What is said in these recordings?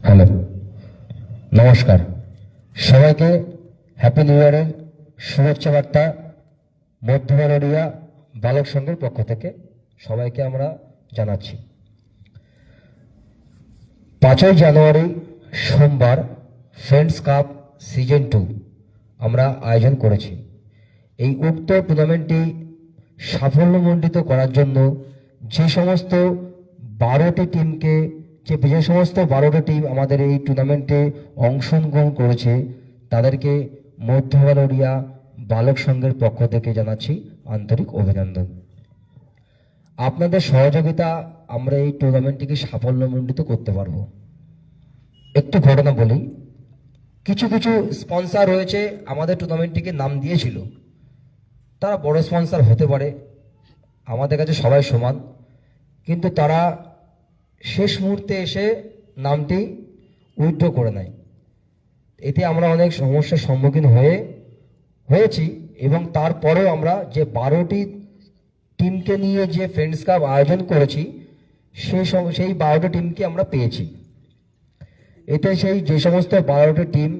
Hello, নমস্কার সবাইকে। Happy new ইয়ারের শুভেচ্ছা বার্তা মধ্যমানড়িয়া বালক সংঘের পক্ষ থেকে সবাইকে আমরা জানাচ্ছি। 5ই জানুয়ারি সোমবার ফ্রেন্ডস কাপ সিজন 2 আমরা আয়োজন করেছি। এই উক্ত টুর্নামেন্টটি সাফল্যমণ্ডিত করার জন্য যে সমস্ত 12টি টিমকে যে সমস্ত 12টি টিম আমাদের এই টুর্নামেন্টে অংশগ্রহণ করেছে তাদেরকে মধ্যমানড়িয়া বালক সংঘের পক্ষ থেকে জানাচ্ছি আন্তরিক অভিনন্দন। আপনাদের সহযোগিতা আমরা এই টুর্নামেন্টটিকে সাফল্যমণ্ডিত করতে পারবো। একটু ঘটনা বলি, কিছু কিছু স্পন্সর রয়েছে আমাদের টুর্নামেন্টটিকে নাম দিয়েছিল, তারা বড় স্পন্সর হতে পারে, আমাদের কাছে সবাই সমান, কিন্তু তারা শেষ মুহূর্তে এসে নামটি উইথড্র করে নেয়। এতে আমরা অনেক সমস্যার সম্মুখীন হয়েছি এবং তারপরেও আমরা যে 12টি টিমকে নিয়ে যে ফ্রেন্ডস কাপ আয়োজন করেছি সেই 12টি টিমকে আমরা পেয়েছি। এতে যে সমস্ত 12টি টিম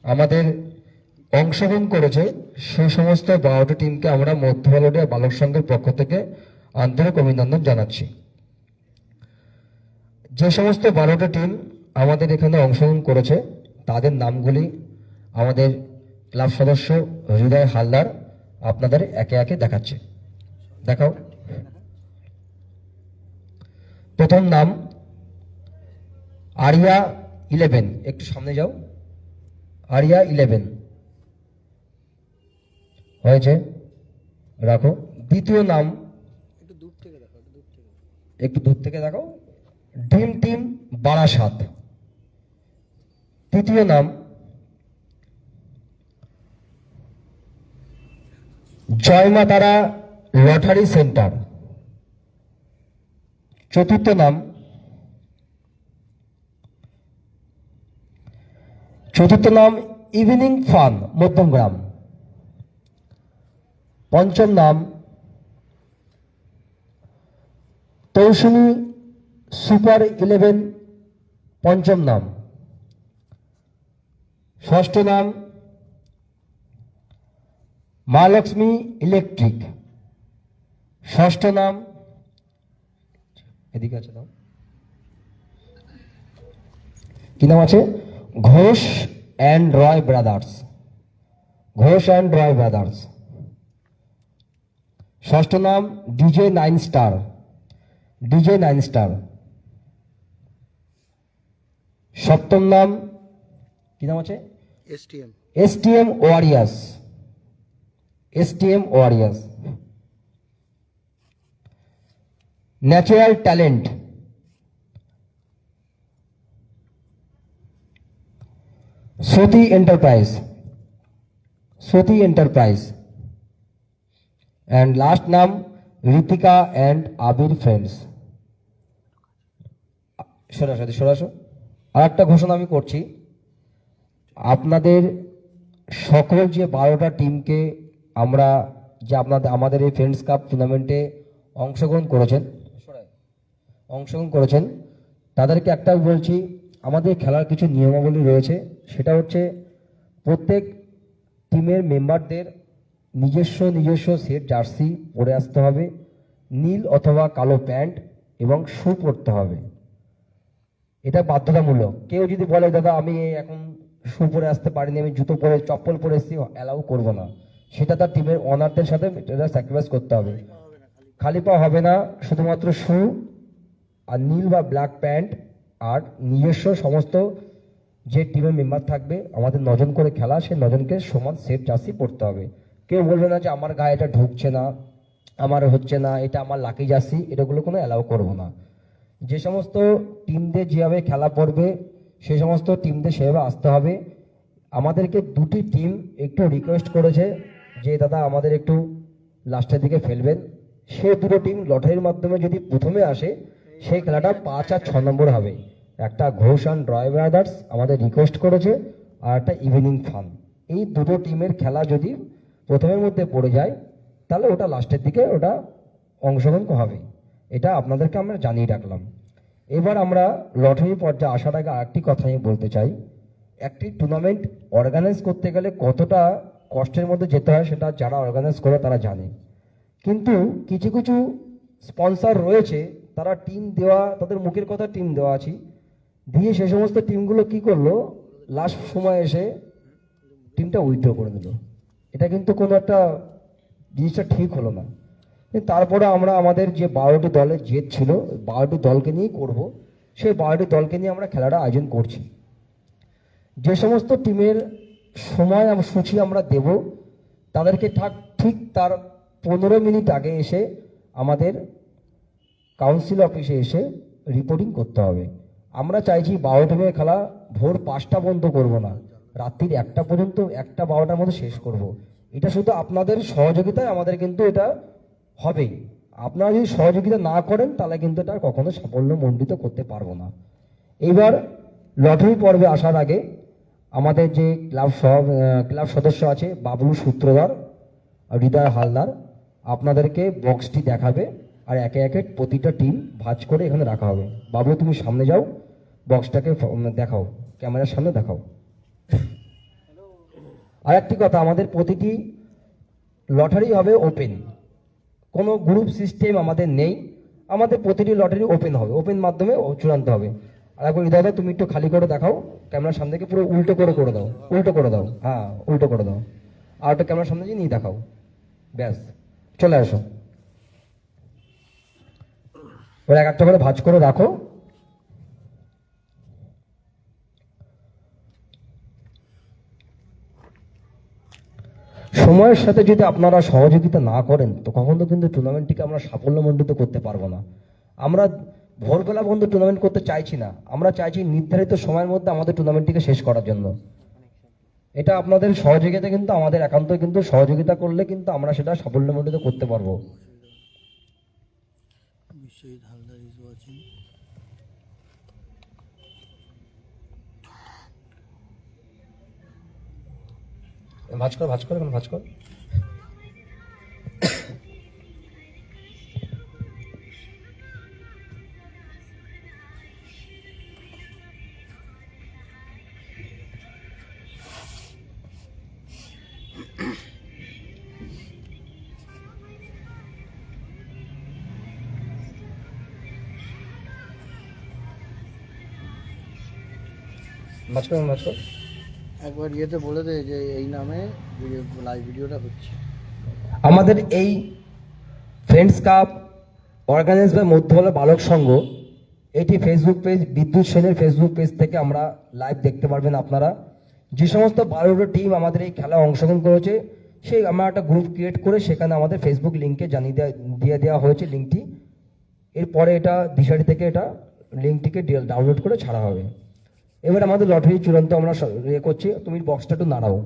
আমাদের অংশগ্রহণ করেছে সেই সমস্ত 12টি টিমকে আমরা মধ্যমানড়িয়া বালক সংঘের পক্ষ থেকে আন্তরিক অভিনন্দন জানাচ্ছি। যে সমস্ত 12টি টিম আমাদের এখানে অংশগ্রহণ করেছে তাদের নামগুলি আমাদের ক্লাব সদস্য হৃদয় হালদার আপনাদের একে একে দেখাচ্ছে। দেখাও। প্রথম নাম আরিয়া 11, একটু সামনে যাও। আরিয়া 11 হয়েছে, রাখো। দ্বিতীয় নাম একটু দূর থেকে দেখো, ড্রিম টিম বারাসাত। তৃতীয় নাম জয়মা তারা লটারি সেন্টার। চতুর্থ নাম ইভিনিং ফান মধ্যমগ্রাম। পঞ্চম নাম তৌসুমী সুপার 11 পঞ্চম নাম। ষষ্ঠ নাম মা লক্ষ্মী ইলেকট্রিক। ষষ্ঠ নাম এদিকে আছে, নাম কি নাম আছে? Ghosh and Roy brothers. Ghosh and Roy brothers. ষষ্ঠ নাম ডিজে 9 স্টার। DJ 9 star. সপ্তম নাম কি নাম আছে? STM warriors. STM warriors. Natural talent. Sati enterprise. Sati enterprise. And last নাম ঋতিকা অ্যান্ড আবির ফ্রেন্ডস। সরাসরি আর একটা ঘোষণা আমি করছি, আপনাদের সকল যে 12টা টিমকে আমরা যে আমাদের এই ফ্রেন্ডস কাপ টুর্নামেন্টে অংশগ্রহণ করেছেন তাদেরকে একটা বলছি, আমাদের খেলার কিছু নিয়মাবলী রয়েছে। সেটা হচ্ছে প্রত্যেক টিমের মেম্বারদের নিজস্ব সেট জার্সি পরে আসতে হবে, নীল অথবা কালো প্যান্ট এবং শু পরতে হবে। এটা বাধ্যতামূলক। কেউ যদি বলে দাদা আমি এখন শু পরে আসতে পারিনি, আমি জুতো পরে চপ্পল পরে এসেছি, অ্যালাউ করবো না। সেটা তার টিমের ওনারদের সাথে স্যাক্রিফাইস করতে হবে। খালি পা হবে না, শুধুমাত্র শু আর নীল বা ব্ল্যাক প্যান্ট আর নিজস্ব সমস্ত যে টিমের মেম্বার থাকবে, আমাদের 9 জন করে খেলা, সে 9 জনকে সমান সেট জার্সি পরতে হবে। কেউ বলবে না যে আমার গায়ে এটা ঢুকছে না, আমার হচ্ছে না, এটা আমার লাকি জার্সি, এটাগুলো কোনো অ্যালাউ করবো না। যে সমস্ত টিমদের যেভাবে খেলা পড়বে সেই সমস্ত টিমদের সেভাবে আসতে হবে। আমাদেরকে 2টি টিম একটু রিকোয়েস্ট করেছে যে দাদা আমাদের একটু লাস্টের দিকে ফেলবেন। সে 2টো টিম লটারির মাধ্যমে যদি প্রথমে আসে সেই খেলাটা 5 আর 6 নম্বর হবে। একটা ঘোষ অ্যান্ড রয় ব্রাদার্স আমাদের রিকোয়েস্ট করেছে, আর একটা ইভিনিং ফান। এই 2টো টিমের খেলা যদি প্রথমের মধ্যে পড়ে যায় তাহলে ওটা লাস্টের দিকে ওটা অংশগ্রহণ হবে। এটা আপনাদেরকে আমরা জানিয়ে রাখলাম। এবার আমরা লটারি পর্যায়ে আসার আগে আরেকটি কথা আমি বলতে চাই, একটি টুর্নামেন্ট অর্গানাইজ করতে গেলে কতটা কষ্টের মধ্যে যেতে হয় সেটা যারা অর্গানাইজ করে তারা জানে। কিন্তু কিছু কিছু স্পন্সর রয়েছে, তারা টিম দেওয়া, তাদের মুখের কথা টিম দেওয়া আছে, দিয়ে সে সমস্ত টিমগুলো কি করলো, লাস্ট সময় এসে টিমটা উইথড্র করে দিল। এটা কিন্তু কোনো একটা জিনিসটা ঠিক হলো না। তারপরে আমরা আমাদের যে 12টি দলের জেদ ছিল, 12টি দলকে নিয়েই করব, সেই 12টি দলকে নিয়ে আমরা খেলাটা আয়োজন করছি। যে সমস্ত টিমের সময় সূচি আমরা দেব, তাদেরকে ঠিক তার 15 মিনিট আগে এসে আমাদের কাউন্সিল অফিসে এসে রিপোর্টিং করতে হবে। আমরা চাইছি 12 টিমের খেলা ভোর 5টা বন্ধ করব না, রাত্রির 1টা পর্যন্ত, 1টা 12টার মধ্যে শেষ করব। এটা শুধু আপনাদের সহযোগিতায় আমাদের কিন্তু এটা হবেই। আপনারা যদি সহযোগিতা না করেন তাহলে কিন্তু এটা কখনো সাফল্যমণ্ডিত করতে পারবো না। এইবার লটারি পর্বে আসার আগে আমাদের যে ক্লাব সদস্য আছে, বাবলু সূত্রধর, হৃদয় হালদার, আপনাদেরকে বক্সটি দেখাবে আর একে একে প্রতিটা টিম ভাঁজ করে এখানে রাখা হবে। বাবলু, তুমি সামনে যাও, বক্সটাকে দেখাও, ক্যামেরার সামনে দেখাও। আর একটি কথা, আমাদের প্রতিটি লটারি হবে ওপেন, কোনো গ্রুপ সিস্টেম আমাদের নেই। আমাদের প্রতিটি লটারি ওপেন হবে, ওপেন মাধ্যমে চূড়ান্ত হবে। আর একবার দাদা তুমি একটু খালি করে দেখাও, ক্যামেরার সামনে থেকে পুরো উল্টো করে দাও, উল্টো করে দাও, হ্যাঁ উল্টো করে দাও। আর ওটা ক্যামেরার সামনে নিয়ে দেখাও, ব্যাস চলে আসো। ওরা এক একটা করে ভাঁজ করে রাখো। সময়ের সাথে যদি আপনারা সহযোগিতা না করেন তো কখনো কিন্তু টুর্নামেন্টটিকে আমরা সাফল্যমণ্ডিত করতে পারবো না। আমরা ভোরবেলা বন্ধু টুর্নামেন্ট করতে চাইছি না, আমরা চাইছি নির্ধারিত সময়ের মধ্যে আমাদের টুর্নামেন্টটিকে শেষ করার জন্য। এটা আপনাদের সহযোগিতা, কিন্তু আমাদের একান্ত কিন্তু সহযোগিতা করলে কিন্তু আমরা সেটা সাফল্যমণ্ডিত করতে পারবো। ভাঁজ কর, ভাঁজ কর, এখন ভাঁজ কর। ভাঁজ কর, ভাঁজ কর। একবার ইয়েতে বলে দে যে এই নামে লাইভ ভিডিওটা হচ্ছে। আমাদের এই ফ্রেন্ডস কাপ অর্গানাইজ বাই মধ্যবলা বালক সংঘ, এটি ফেসবুক পেজ, বিদ্যুৎ সেনের ফেসবুক পেজ থেকে আমরা লাইভ দেখতে পারবেন। আপনারা যে সমস্ত 12টা টিম আমাদের এই খেলায় অংশগ্রহণ করেছে, সেই আমরা একটা গ্রুপ ক্রিয়েট করে সেখানে আমাদের ফেসবুক লিঙ্কে দিয়ে দেওয়া হয়েছে লিঙ্কটি। এরপরে এটা দিশারি থেকে এটা লিঙ্কটিকে ডাউনলোড করে ছাড়া হবে। এবার আমাদের লটারি চূড়ান্ত আমরা ইয়ে করছি, তুমি বক্সটা একটু নাড়াও,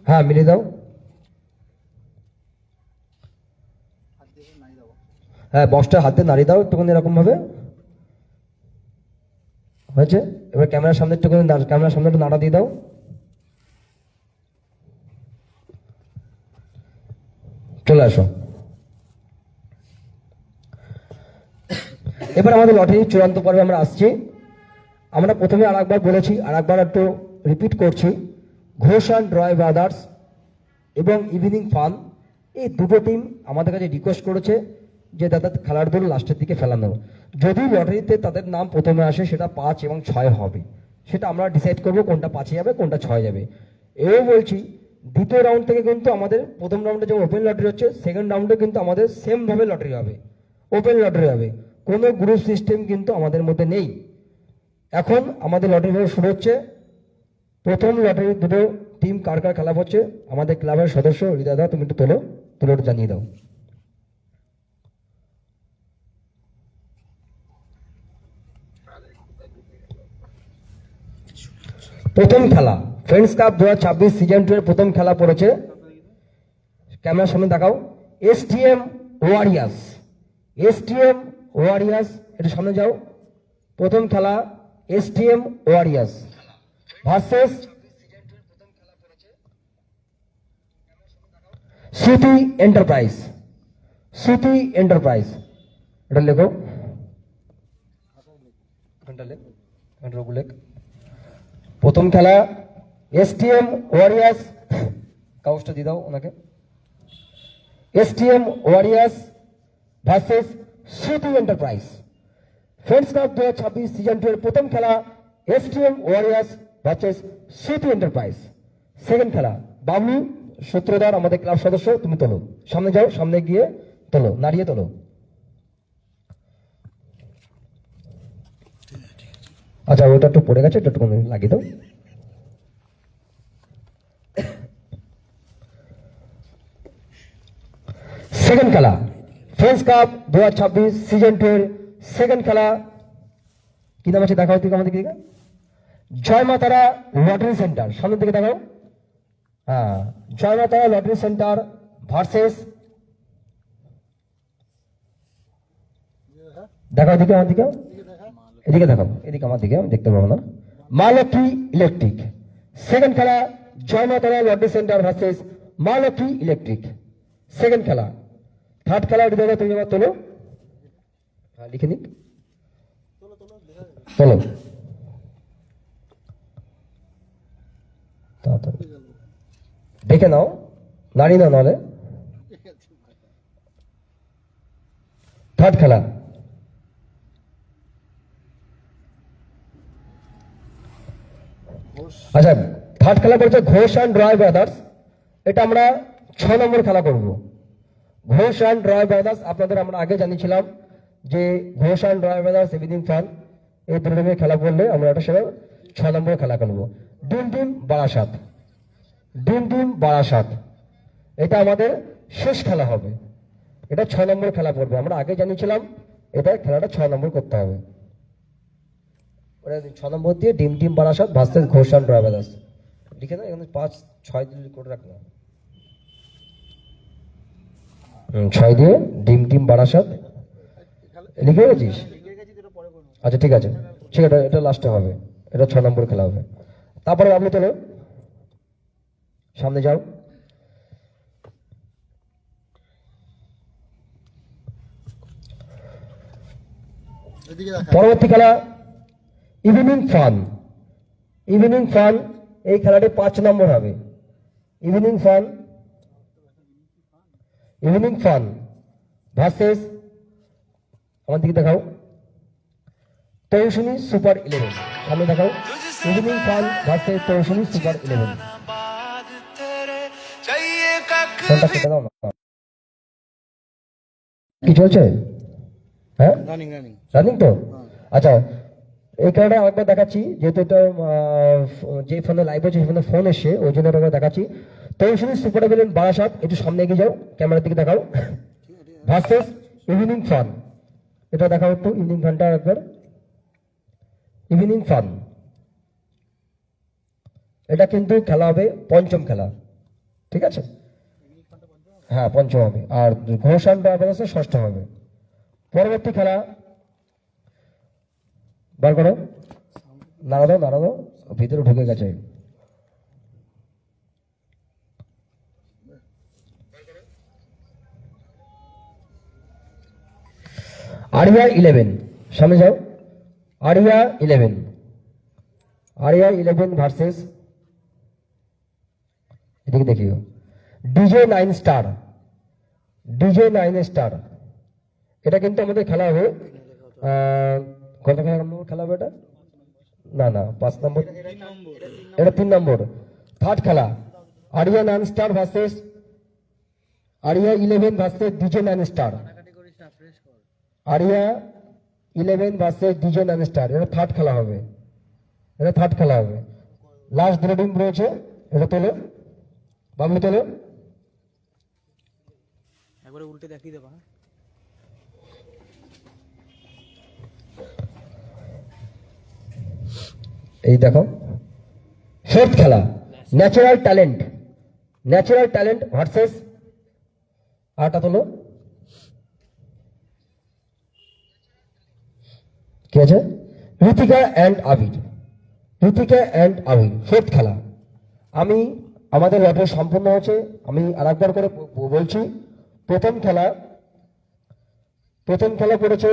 হ্যাঁ মিলিয়ে দাও, হ্যাঁ বক্সটা হাতে নাড়িয়ে দাও একটুখানি এরকম ভাবে, হয়েছে। এবার ক্যামেরার সামনে একটুখানি, ক্যামেরার সামনে একটু নাড়া দিয়ে দাও। চলে আসো। এবার আমাদের লটারি চূড়ান্ত পর্বে আমরা আসছি। আমরা প্রথমে আর একবার বলেছি, আর একবার একটু রিপিট করছি, ঘোষ অ্যান্ড রয় ব্রাদার্স এবং ইভিনিং ফান, এই দুটো টিম আমাদের কাছে রিকোয়েস্ট করেছে যে দাদা খেলার দল লাস্টের দিকে ফেলানো। যদি লটারিতে তাদের নাম প্রথমে আসে সেটা 5 এবং 6 হবে, সেটা আমরা ডিসাইড করবো কোনটা 5-এ যাবে কোনটা 6 যাবে। এও বলছি, দ্বিতীয় রাউন্ড থেকে কিন্তু আমাদের প্রথম রাউন্ডে যেমন ওপেন লটারি হচ্ছে, সেকেন্ড রাউন্ডে কিন্তু আমাদের সেমভাবে লটারি হবে, ওপেন লটারি হবে, কোনো গ্রুপ সিস্টেম কিন্তু আমাদের মধ্যে নেই। এখন আমাদের লটারি শুরু হচ্ছে। প্রথম লটারি দুটো টিম কার কার খেলা হচ্ছে, আমাদের ক্লাবের সদস্য হৃদয় দা, তুমি একটু তোলো, একটু জানিয়ে দাও। প্রথম খেলা ফ্রেন্ডস কাপ 2026 সিজন 2 এর প্রথম খেলা পড়েছে, ক্যামেরার সামনে দেখাও, এসটিএম ওয়ারিয়ার্স, এসটিএম ওয়ারিয়ার্স, একটু সামনে যাও। প্রথম খেলা এসটিএম ওয়ারিয়ার্স ভার্সেস সুতি এন্টারপ্রাইজ, সুতি এন্টারপ্রাইজ, এটা লেখো। এখানটা লেখ, এখানটা রঘু লেখ। প্রথম খেলা এসটিএম ওয়ারিয়ার্স, কাগজটা দিয়ে দাও ওনাকে। এসটিএম ওয়ারিয়ার্স ভার্সেস শ্রুতি এন্টারপ্রাইজ, ফ্রেন্ডস কাপ 2026 সিজন 2 এর প্রথম খেলা এসটিএম ওয়ারিয়ার্স ভার্সেস শ্রুতি এন্টারপ্রাইজ। সেকেন্ড খেলা বাবলু সূত্রধর, আমাদের ক্লাব সদস্য, তুমি তোলো, সামনে যাও, সামনে গিয়ে তোলো, নাড়িয়ে তোলো। আচ্ছা ওটা একটু পড়ে গেছে, এটা একটু লাগিয়ে দাও। সেকেন্ড খেলা ফ্রেন্ডস কাপ 2026 সিজন 2 এর সেকেন্ড খেলা, কি নাম আছে দেখাও থেকে আমাদের দিকে। জয় মা তারা লটারি সেন্টার, সামনের দিকে দেখাও। হ্যাঁ, জয় মা তারা লটারি সেন্টার ভার্সেস, দেখাও দিকে, আমার দিকে, এদিকে দেখাও, এদিকে আমার দিকে, আমি দেখতে পাবো না। মা লক্ষ্মী ইলেকট্রিক। সেকেন্ড খেলা জয় মা তারা লটারি সেন্টার ভার্সেস মা লক্ষ্মী ইলেকট্রিক, সেকেন্ড খেলা। থার্ড খেলা ওটি দেখো, তুমি এবার তোলো, হ্যাঁ লিখে নিক, তোলো তাড়াতাড়ি, দেখে নাও, নাড়ি না নাহলে। থার্ড খেলা আচ্ছা, থার্ড খেলা করেছে ঘোষ অ্যান্ড রয় ব্রাদার্স। এটা আমরা 6 নম্বর খেলা করব। ঘোষ অ্যান্ড রয় ব্রাদার্স, আপনাদের আমরা আগে জানিয়েছিলাম যে Ghosh and Roy brothers evening fun, এই দুটো খেলা করলে আমরা এটা সেটা 6 নম্বর খেলা করবো। ডিম ডিম বারাসাত, ডিম ডিম বারাসাত, এটা আমাদের শেষ খেলা হবে। এটা 6 নম্বর খেলা পড়বে, আমরা আগে জানিয়েছিলাম এটা খেলাটা 6 নম্বর করতে হবে। 6 নম্বর দিয়ে ডিম ডিম Barasat versus Ghosh and Roy brothers লিখে দাও, এখানে 5 6 করে রাখলাম। 6 দিয়ে ডিম ডিম বারাসাত লিখে গেছিস? আচ্ছা ঠিক আছে, ঠিক আছে, এটা লাস্টে হবে, এটা 6 নম্বর খেলা হবে। তারপরে আপনি চলো সামনে যাও। পরবর্তী খেলা ইভিনিং ফান। ইভিনিং ফান, এই খেলাটি 5 নম্বর হবে। Evening fun, evening fun versus, আমার দিকে দেখাও, তৌসুনি সুপার 11, সামনে দেখাও। Evening fun versus Tousuni super 11। ফোনটা কেটে দাও না, কি চলছে? হ্যাঁ রানিং রানিং রানিং তো। আচ্ছা এই কারণে আরেকবার দেখাচ্ছি, যেহেতু এটা যে ফোনে লাইভ হচ্ছে সেই ফোনে ফোন এসে, ওই জন্য একবার দেখাচ্ছি। তৌসুনি সুপার 11 বারাসাত, একটু সামনে এগিয়ে যাও, ক্যামেরার দিকে দেখাও, ভার্সেস ইভিনিং ফান। এটা দেখাও একটু, ইভিনিং ফানটা একবার। ইভিনিং ফান, এটা কিন্তু খেলা হবে পঞ্চম খেলা, ঠিক আছে? হ্যাঁ পঞ্চম হবে, আর ঘোষ অ্যান্ড রয় ব্রাদার্স ষষ্ঠ হবে। পরবর্তী খেলা বার করো, নাড়া দাও, নাড়া দাও, ভিতরে ঢুকে গেছে। আরিয়া 11, সামনে যাও। আরিয়া 11, আরিয়া 11 ভার্সেস, এদিকে দেখিও, ডিজে 9 স্টার, ডিজে 9 স্টার। এটা কিন্তু আমাদের খেলা হবে কত নম্বর খেলা হবে এটা? না না 5 নম্বর, এটা 3 নম্বর। থার্ড খেলা আরিয়া 9 স্টার ভার্সেস আরিয়া 11 ভার্সেস ডিজে 9 স্টার। আরিয়া 11 ভার্সেস ডিজে 9 স্টার, এটা থার্ড খেলা হবে, এটা থার্ড খেলা হবে। লাস্ট দুটো টিম রয়েছে, এটা তোলো, বাবলু তোলো। একবারে উল্টে দেখিয়ে দেবা। এই দেখো ফোর্থ খেলা natural talent, natural talent versus, আটা তোলো, কি আছে? Ritika and Abir, Ritika and Abir, fourth খেলা। আমি আমাদের লটারি সম্পূর্ণ হয়েছে, আমি আরেকবার করে বলছি। প্রথম খেলা করেছে